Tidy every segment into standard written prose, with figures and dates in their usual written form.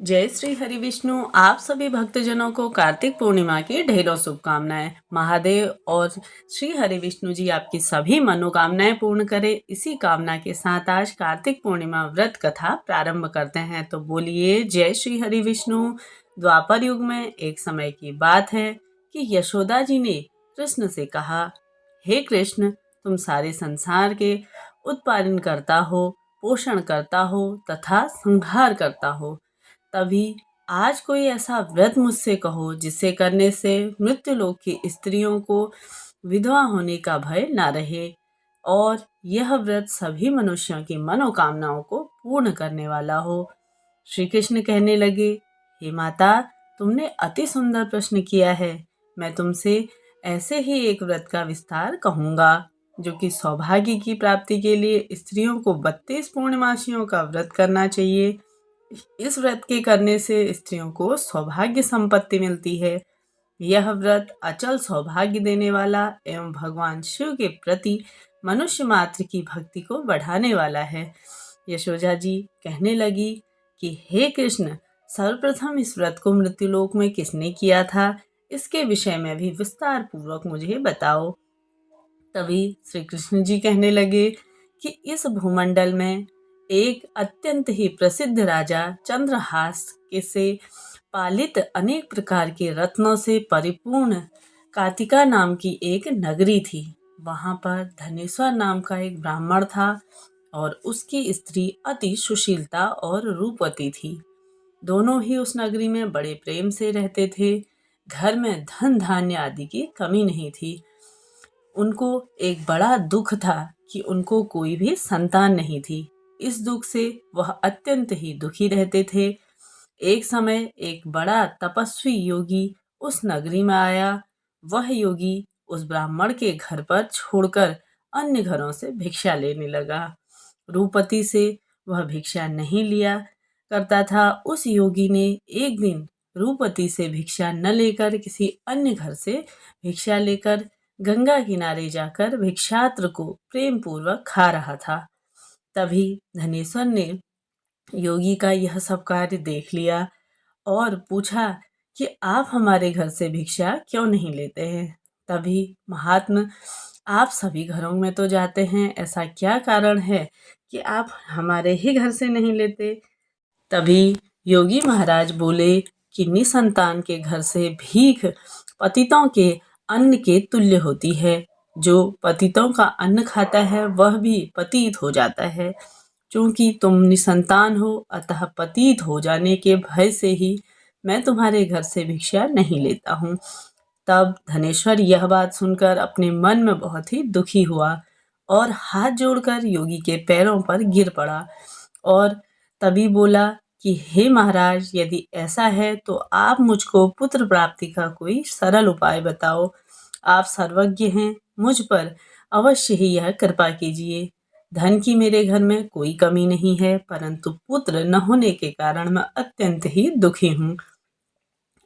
जय श्री हरि विष्णु। आप सभी भक्तजनों को कार्तिक पूर्णिमा की ढेरों शुभकामनाएं। महादेव और श्री हरि विष्णु जी आपकी सभी मनोकामनाएं पूर्ण करें। इसी कामना के साथ आज कार्तिक पूर्णिमा व्रत कथा प्रारंभ करते हैं। तो बोलिए जय श्री हरि विष्णु। द्वापर युग में एक समय की बात है कि यशोदा जी ने कृष्ण से कहा, हे कृष्ण, तुम सारे संसार के उत्पादन करता हो, पोषण करता हो तथा संहार करता हो। तभी आज कोई ऐसा व्रत मुझसे कहो जिसे करने से मृत्युलोक की स्त्रियों को विधवा होने का भय ना रहे और यह व्रत सभी मनुष्यों की मनोकामनाओं को पूर्ण करने वाला हो। श्री कृष्ण कहने लगे, हे माता, तुमने अति सुंदर प्रश्न किया है। मैं तुमसे ऐसे ही एक व्रत का विस्तार कहूँगा जो कि सौभाग्य की प्राप्ति के लिए स्त्रियों को 32 पूर्णमासियों का व्रत करना चाहिए। इस व्रत के करने से स्त्रियों को सौभाग्य संपत्ति मिलती है। यह व्रत अचल सौभाग्य देने वाला एवं भगवान शिव के प्रति मनुष्य मात्र की भक्ति को बढ़ाने वाला है। यशोदा जी कहने लगी कि हे कृष्ण, सर्वप्रथम इस व्रत को मृत्युलोक में किसने किया था, इसके विषय में भी विस्तार पूर्वक मुझे बताओ। तभी श्री कृष्ण जी कहने लगे कि इस भूमंडल में एक अत्यंत ही प्रसिद्ध राजा चंद्रहास के से पालित अनेक प्रकार के रत्नों से परिपूर्ण कार्तिका नाम की एक नगरी थी। वहां पर धनेश्वर नाम का एक ब्राह्मण था और उसकी स्त्री अति सुशीलता और रूपवती थी। दोनों ही उस नगरी में बड़े प्रेम से रहते थे। घर में धन धान्य आदि की कमी नहीं थी। उनको एक बड़ा दुख था कि उनको कोई भी संतान नहीं थी। इस दुख से वह अत्यंत ही दुखी रहते थे। एक समय एक बड़ा तपस्वी योगी उस नगरी में आया। वह योगी उस ब्राह्मण के घर पर छोड़कर अन्य घरों से भिक्षा लेने लगा। रूपवती से वह भिक्षा नहीं लिया करता था। उस योगी ने एक दिन रूपवती से भिक्षा न लेकर किसी अन्य घर से भिक्षा लेकर गंगा किनारे जाकर भिक्षात्र को प्रेम पूर्वक खा रहा था। तभी धनेश्वर ने योगी का यह सब कार्य देख लिया और पूछा कि आप हमारे घर से भिक्षा क्यों नहीं लेते हैं। तभी महात्मा, आप सभी घरों में तो जाते हैं, ऐसा क्या कारण है कि आप हमारे ही घर से नहीं लेते। तभी योगी महाराज बोले कि निसंतान के घर से भीख पतितों के अन्न के तुल्य होती है। जो पतितों का अन्न खाता है वह भी पतित हो जाता है। चूंकि तुम निसंतान हो, अतः पतित हो जाने के भय से ही मैं तुम्हारे घर से भिक्षा नहीं लेता हूँ। तब धनेश्वर यह बात सुनकर अपने मन में बहुत ही दुखी हुआ और हाथ जोड़कर योगी के पैरों पर गिर पड़ा और तभी बोला कि हे महाराज, यदि ऐसा है तो आप मुझको पुत्र प्राप्ति का कोई सरल उपाय बताओ। आप सर्वज्ञ हैं, मुझ पर अवश्य ही यह कृपा कीजिए। धन की मेरे घर में कोई कमी नहीं है, परंतु पुत्र न होने के कारण मैं अत्यंत ही दुखी हूँ।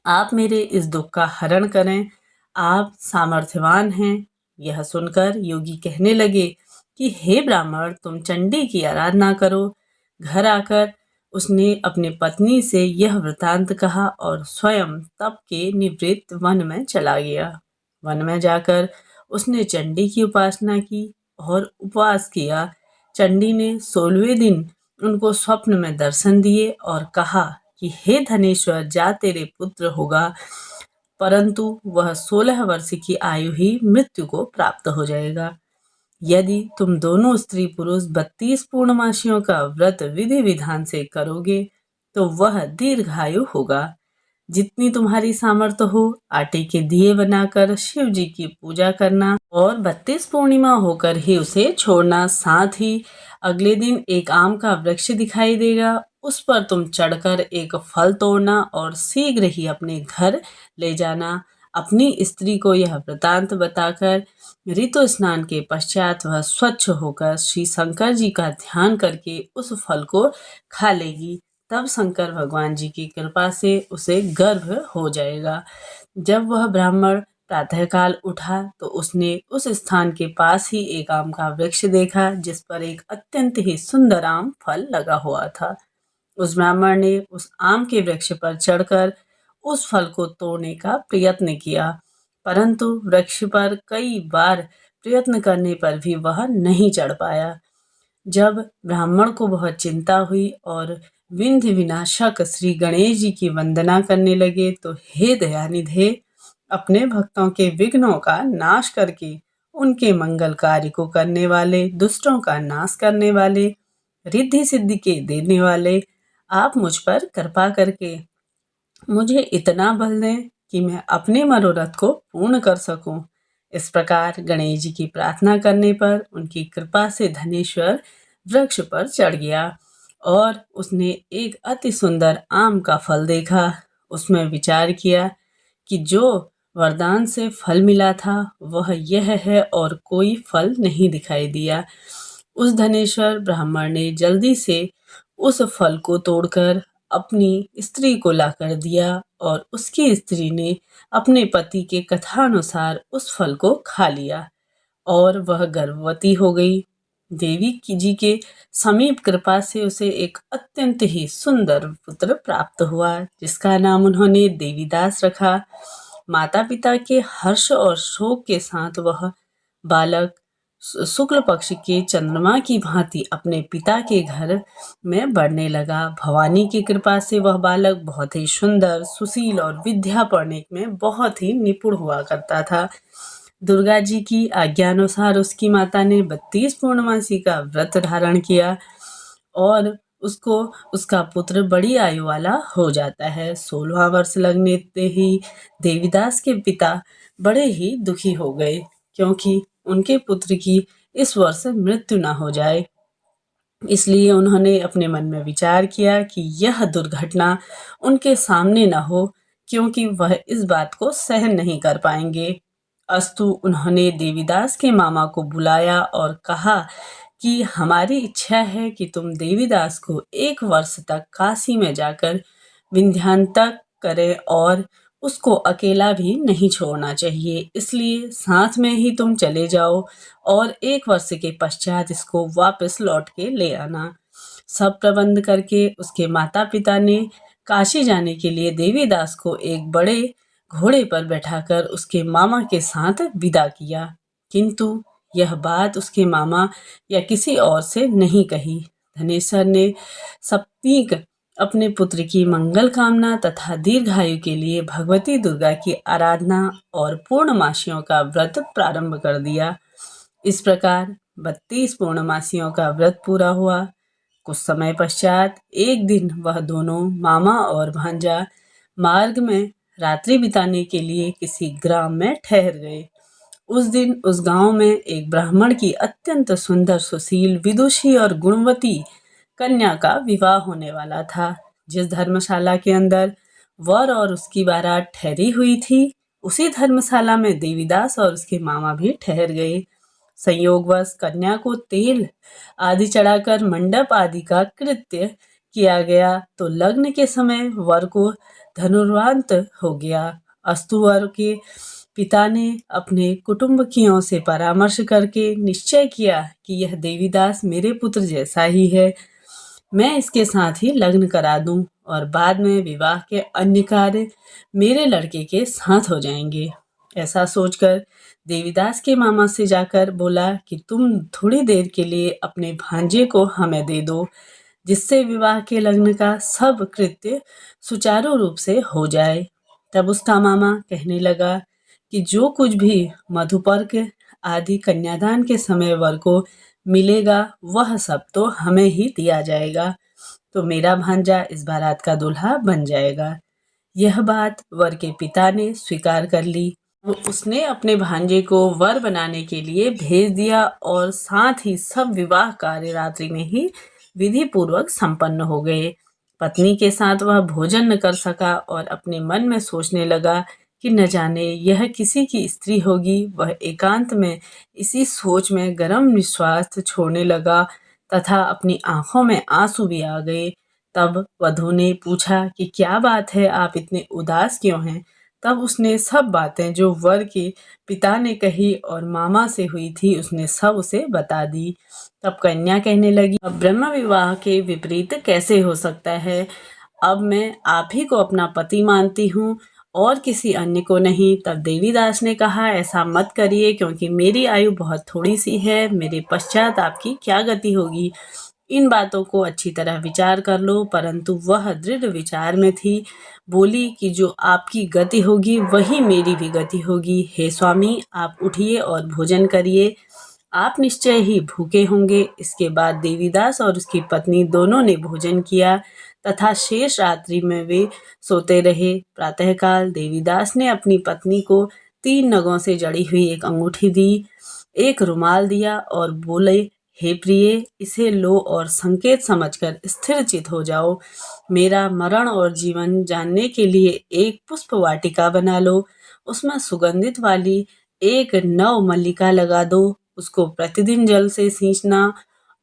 आप मेरे इस दुख का हरण करें, आप सामर्थ्यवान हैं। यह सुनकर योगी कहने लगे कि हे ब्राह्मण, तुम चंडी की आराधना करो। घर आकर उसने अपनी पत्नी से यह वृतांत कहा और स्वयं तप के निवृत्त वन में चला गया। वन में जाकर उसने चंडी की उपासना की और उपवास किया। चंडी ने 16वें दिन उनको स्वप्न में दर्शन दिए और कहा कि हे धनेश्वर, जा तेरे पुत्र होगा, परंतु वह 16 वर्ष की आयु ही मृत्यु को प्राप्त हो जाएगा। यदि तुम दोनों स्त्री पुरुष 32 पूर्णमासियों का व्रत विधि विधान से करोगे तो वह दीर्घायु होगा। जितनी तुम्हारी सामर्थ्य हो, आटे के दिए बनाकर शिव जी की पूजा करना और 32 पूर्णिमा होकर ही उसे छोड़ना। साथ ही अगले दिन एक आम का वृक्ष दिखाई देगा, उस पर तुम चढ़कर एक फल तोड़ना और शीघ्र ही अपने घर ले जाना। अपनी स्त्री को यह वृतांत बताकर ऋतु स्नान के पश्चात वह स्वच्छ होकर श्री शंकर जी का ध्यान करके उस फल को खा लेगी। तब शंकर भगवान जी की कृपा से उसे गर्भ हो जाएगा। जब वह ब्राह्मण प्रातःकाल उठा तो उसने उस स्थान के पास ही एक आम का वृक्ष देखा जिस पर एक अत्यंत ही सुंदर आम फल लगा हुआ था। उस ब्राह्मण ने उस आम के वृक्ष पर चढ़कर उस फल को तोड़ने का प्रयत्न किया, परंतु वृक्ष पर कई बार प्रयत्न करने पर भी वह नहीं चढ़ पाया। जब ब्राह्मण को बहुत चिंता हुई और विंध्य विनाशक श्री गणेश जी की वंदना करने लगे, तो हे दयानिधे, अपने भक्तों के विघ्नों का नाश करके उनके मंगल कार्य को करने वाले, दुष्टों का नाश करने वाले, रिद्धि सिद्धि के देने वाले, आप मुझ पर कृपा करके मुझे इतना बल दें कि मैं अपने मनोरथ को पूर्ण कर सकूं। इस प्रकार गणेश जी की प्रार्थना करने पर उनकी कृपा से धनेश्वर वृक्ष पर चढ़ गया और उसने एक अति सुंदर आम का फल देखा। उसमें विचार किया कि जो वरदान से फल मिला था वह यह है और कोई फल नहीं दिखाई दिया। उस धनेश्वर ब्राह्मण ने जल्दी से उस फल को तोड़कर अपनी स्त्री को लाकर दिया और उसकी स्त्री ने अपने पति के कथानुसार उस फल को खा लिया और वह गर्भवती हो गई। देवी की जी के समीप कृपा से उसे एक अत्यंत ही सुंदर पुत्र प्राप्त हुआ, जिसका नाम उन्होंने देवीदास रखा। माता पिता के हर्ष और शोक के साथ वह बालक शुक्ल पक्ष के चंद्रमा की भांति अपने पिता के घर में बढ़ने लगा। भवानी की कृपा से वह बालक बहुत ही सुंदर, सुशील और विद्या पढ़ने में बहुत ही निपुण हुआ करता था। दुर्गा जी की आज्ञानुसार उसकी माता ने 32 पूर्णमासी का व्रत धारण किया और उसको उसका पुत्र बड़ी आयु वाला हो जाता है। 16वां वर्ष लगने ही देवीदास के पिता बड़े ही दुखी हो गए, क्योंकि उनके पुत्र की इस वर्ष मृत्यु न हो जाए। इसलिए उन्होंने अपने मन में विचार किया कि यह दुर्घटना उनके सामने न हो, क्योंकि वह इस बात को सहन नहीं कर पाएंगे। अस्तु उन्होंने देवीदास के मामा को बुलाया और कहा कि हमारी इच्छा है कि तुम देवीदास को 1 वर्ष तक काशी में जाकर विंध्यान्तक करें और उसको अकेला भी नहीं छोड़ना चाहिए। इसलिए साथ में ही तुम चले जाओ और 1 वर्ष के पश्चात इसको वापस लौट के ले आना। सब प्रबंध करके उसके माता पिता ने काशी जाने के लिए देवीदास को एक बड़े घोड़े पर बैठाकर उसके मामा के साथ विदा किया, किंतु यह बात उसके मामा या किसी और से नहीं कही। धनेश्वर ने सपनीक अपने पुत्र की मंगल कामना तथा दीर्घायु के लिए भगवती दुर्गा की आराधना और पूर्णमासियों का व्रत प्रारंभ कर दिया। इस प्रकार 32 पूर्णमासियों का व्रत पूरा हुआ। कुछ समय पश्चात एक दिन वह दोनों मामा और भांजा मार्ग में रात्रि बिताने के लिए किसी ग्राम में ठहर गए। उस दिन उस गांव में एक ब्राह्मण की अत्यंत सुंदर, सुशील, विदुषी और गुणवती कन्या का विवाह होने वाला था। जिस धर्मशाला के अंदर वर और उसकी बारात ठहरी हुई थी, उसी धर्मशाला में देवीदास और उसके मामा भी ठहर गए। संयोगवश कन्या को तेल आदि चढ़ाकर मंडप आदि का कृत्य किया गया, तो लग्न के समय वर को धनुर्वांत हो गया। अस्तु वर के पिता ने अपने कुटुंबकियों से परामर्श करके निश्चय किया कि यह देवीदास मेरे पुत्र जैसा ही है, मैं इसके साथ ही लग्न करा दूं और बाद में विवाह के अन्य कार्य मेरे लड़के के साथ हो जाएंगे। ऐसा सोचकर देवीदास के मामा से जाकर बोला कि तुम थोड़ी देर के लिए अपने भांजे को हमें दे दो, जिससे विवाह के लग्न का सब कृत्य सुचारू रूप से हो जाए। तब उसका मामा कहने लगा कि जो कुछ भी मधुपर्क आदि कन्यादान के समय वर को मिलेगा वह सब तो हमें ही दिया जाएगा, तो मेरा भांजा इस बारात का दूल्हा बन जाएगा। यह बात वर के पिता ने स्वीकार कर ली। उसने अपने भांजे को वर बनाने के लिए भेज दिया और साथ ही सब विवाह कार्य रात्रि में ही विधि पूर्वक संपन्न हो गए। पत्नी के साथ वह भोजन न कर सका और अपने मन में सोचने लगा कि न जाने यह किसी की स्त्री होगी। वह एकांत में इसी सोच में गर्म निश्वास छोड़ने लगा तथा अपनी आंखों में आंसू भी आ गए। तब वधू ने पूछा कि क्या बात है, आप इतने उदास क्यों हैं? तब उसने सब बातें जो वर के पिता ने कही और मामा से हुई थी उसने सब उसे बता दी। तब कन्या कहने लगी, अब ब्रह्म विवाह के विपरीत कैसे हो सकता है? अब मैं आप ही को अपना पति मानती हूँ और किसी अन्य को नहीं। तब देवीदास ने कहा, ऐसा मत करिए, क्योंकि मेरी आयु बहुत थोड़ी सी है, मेरे पश्चात आपकी क्या गति होगी। इन बातों को अच्छी तरह विचार कर लो। परंतु वह दृढ़ विचार में थी। बोली कि जो आपकी गति होगी वही मेरी भी गति होगी। हे स्वामी, आप उठिए और भोजन करिए, आप निश्चय ही भूखे होंगे। इसके बाद देवीदास और उसकी पत्नी दोनों ने भोजन किया तथा शेष रात्रि में वे सोते रहे। प्रातःकाल देवीदास ने अपनी पत्नी को 3 नगों से जड़ी हुई एक अंगूठी दी, एक रुमाल दिया और बोले, हे प्रिय, इसे लो और संकेत समझकर स्थिरचित हो जाओ। मेरा मरण और जीवन जानने के लिए एक पुष्प वाटिका बना लो, उसमें सुगंधित वाली एक नव मल्लिका लगा दो, उसको प्रतिदिन जल से सींचना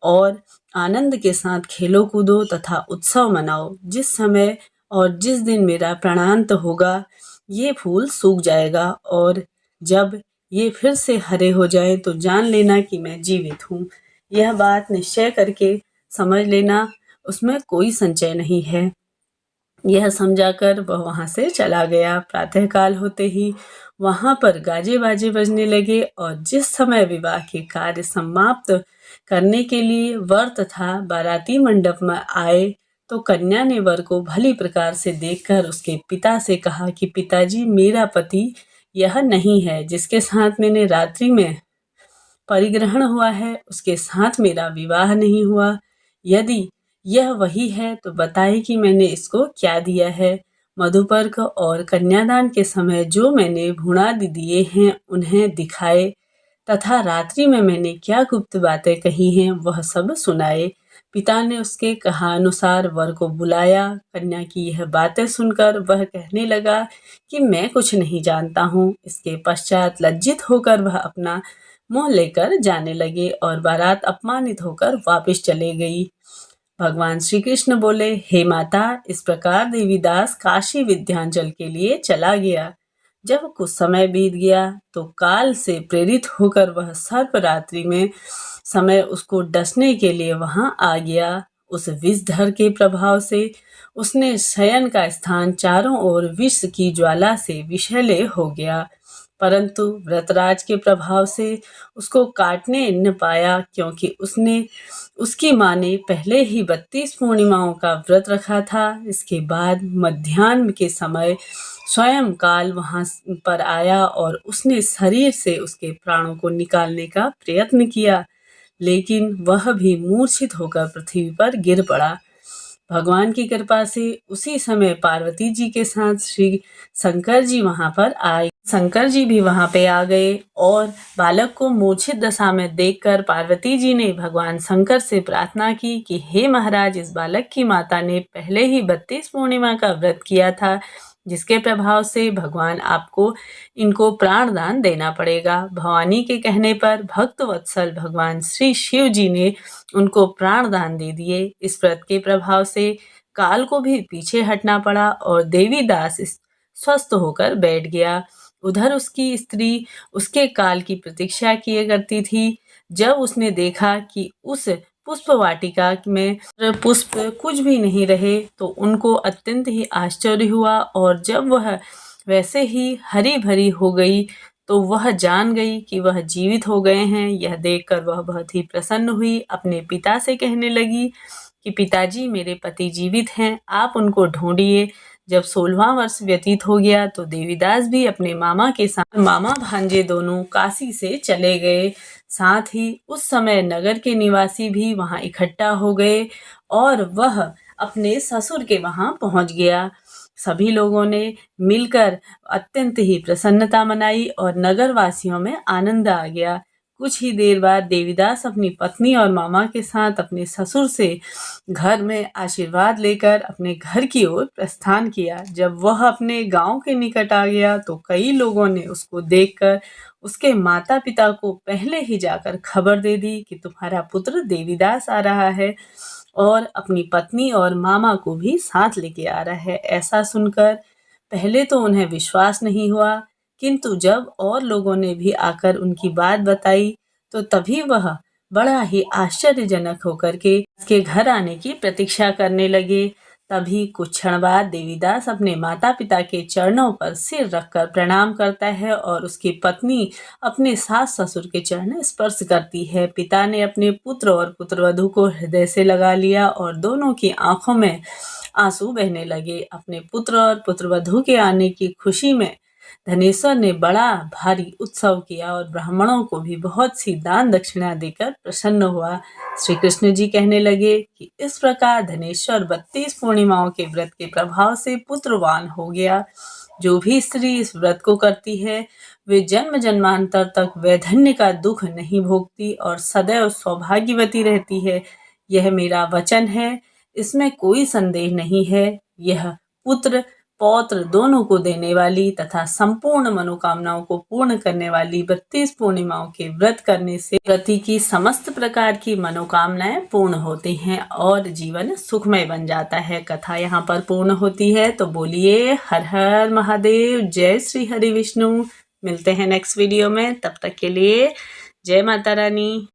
और आनंद के साथ खेलो कूदो तथा उत्सव मनाओ। जिस समय और जिस दिन मेरा प्राणांत होगा ये फूल सूख जाएगा और जब ये फिर से हरे हो जाएं तो जान लेना कि मैं जीवित हूँ। यह बात निश्चय करके समझ लेना, उसमें कोई संचय नहीं है। यह समझाकर वह वहाँ से चला गया। प्रातःकाल होते ही वहाँ पर गाजे बाजे बजने लगे और जिस समय विवाह के कार्य समाप्त करने के लिए वर तथा बाराती मंडप में आए तो कन्या ने वर को भली प्रकार से देखकर उसके पिता से कहा कि पिताजी, मेरा पति यह नहीं है जिसके साथ मैंने रात्रि में परिग्रहण हुआ है, उसके साथ मेरा विवाह नहीं हुआ। यदि यह वही है तो बताए कि मैंने इसको क्या दिया है। मधुपर्क और कन्यादान के समय जो मैंने भुणादि दिए हैं उन्हें दिखाए तथा रात्रि में मैंने क्या गुप्त बातें कही हैं वह सब सुनाए। पिता ने उसके कहा अनुसार वर को बुलाया। कन्या की यह बातें सुनकर वह कहने लगा कि मैं कुछ नहीं जानता हूँ। इसके पश्चात लज्जित होकर वह अपना मुंह लेकर जाने लगे और बारात अपमानित होकर वापस चले गई। भगवान श्री कृष्ण बोले, हे माता, इस प्रकार देवीदास काशी विद्यांचल के लिए चला गया। जब कुछ समय बीत गया तो काल से प्रेरित होकर वह सर्परात्रि में समय उसको डसने के लिए वहां आ गया। उस विषधर के प्रभाव से उसने शयन का स्थान चारों ओर विष की ज्वाला से विषैले हो गया, परंतु व्रतराज के प्रभाव से उसको काटने न पाया, क्योंकि उसकी माँ ने पहले ही 32 पूर्णिमाओं का व्रत रखा था। इसके बाद मध्याह्न के समय स्वयं काल वहां पर आया और उसने शरीर से उसके प्राणों को निकालने का प्रयत्न किया, लेकिन वह भी मूर्छित होकर पृथ्वी पर गिर पड़ा। भगवान की कृपा से उसी समय पार्वती जी के साथ श्री शंकर जी वहां पर आए। शंकर जी भी वहां पे आ गए और बालक को मूर्छित दशा में देखकर पार्वती जी ने भगवान शंकर से प्रार्थना की कि हे महाराज, इस बालक की माता ने पहले ही 32 पूर्णिमा का व्रत किया था, जिसके प्रभाव से भगवान आपको इनको प्राण दान देना पड़ेगा। भवानी के कहने पर भक्त वत्सल भगवान श्री शिव जी ने उनको प्राण दान दे दिए। इस व्रत के प्रभाव से काल को भी पीछे हटना पड़ा और देवीदास स्वस्थ होकर बैठ गया। उधर उसकी स्त्री उसके काल की प्रतीक्षा किए करती थी। जब उसने देखा कि उस पुष्प वाटिका में पुष्प कुछ भी नहीं रहे तो उनको अत्यंत ही आश्चर्य हुआ और जब वह वैसे ही हरी भरी हो गई तो वह जान गई कि वह जीवित हो गए हैं। यह देखकर वह बहुत ही प्रसन्न हुई। अपने पिता से कहने लगी कि पिताजी, मेरे पति जीवित हैं, आप उनको ढूंढिए। जब 16वां वर्ष व्यतीत हो गया तो देवीदास भी अपने मामा के साथ, मामा भांजे दोनों काशी से चले गए। साथ ही उस समय नगर के निवासी भी वहां इकट्ठा हो गए और वह अपने ससुर के वहां पहुंच गया। सभी लोगों ने मिलकर अत्यंत ही प्रसन्नता मनाई और नगर वासियों में आनंद आ गया। कुछ ही देर बाद देवीदास अपनी पत्नी और मामा के साथ अपने ससुर से घर में आशीर्वाद लेकर अपने घर की ओर प्रस्थान किया। जब वह अपने गांव के निकट आ गया तो कई लोगों ने उसको देखकर उसके माता पिता को पहले ही जाकर खबर दे दी कि तुम्हारा पुत्र देवीदास आ रहा है और अपनी पत्नी और मामा को भी साथ लेके आ रहा है। ऐसा सुनकर पहले तो उन्हें विश्वास नहीं हुआ, किंतु जब और लोगों ने भी आकर उनकी बात बताई तो तभी वह बड़ा ही आश्चर्यजनक होकर के उसके घर आने की प्रतीक्षा करने लगे। तभी कुछ क्षण बाद देवीदास अपने माता पिता के चरणों पर सिर रखकर प्रणाम करता है और उसकी पत्नी अपने सास ससुर के चरण स्पर्श करती है। पिता ने अपने पुत्र और पुत्रवधू को हृदय से लगा लिया और दोनों की आंखों में आंसू बहने लगे। अपने पुत्र और पुत्रवधू के आने की खुशी में धनेश्वर ने बड़ा भारी उत्सव किया और ब्राह्मणों को भी बहुत सी दान दक्षिणा देकर प्रसन्न हुआ। श्री कृष्ण जी कहने लगे कि इस प्रकार धनेश्वर 32 पूर्णिमाओं के व्रत के प्रभाव से पुत्रवान हो गया। जो भी स्त्री इस व्रत को करती है वे जन्म जन्मांतर तक वैधन्य का दुख नहीं भोगती और सदैव सौभाग्यवती रहती है। यह मेरा वचन है, इसमें कोई संदेह नहीं है। यह पुत्र पौत्र दोनों को देने वाली तथा संपूर्ण मनोकामनाओं को पूर्ण करने वाली 32 पूर्णिमाओं के व्रत करने से व्यक्ति की समस्त प्रकार की मनोकामनाएं पूर्ण होती हैं और जीवन सुखमय बन जाता है। कथा यहाँ पर पूर्ण होती है। तो बोलिए हर हर महादेव, जय श्री हरि विष्णु। मिलते हैं नेक्स्ट वीडियो में, तब तक के लिए जय माता रानी।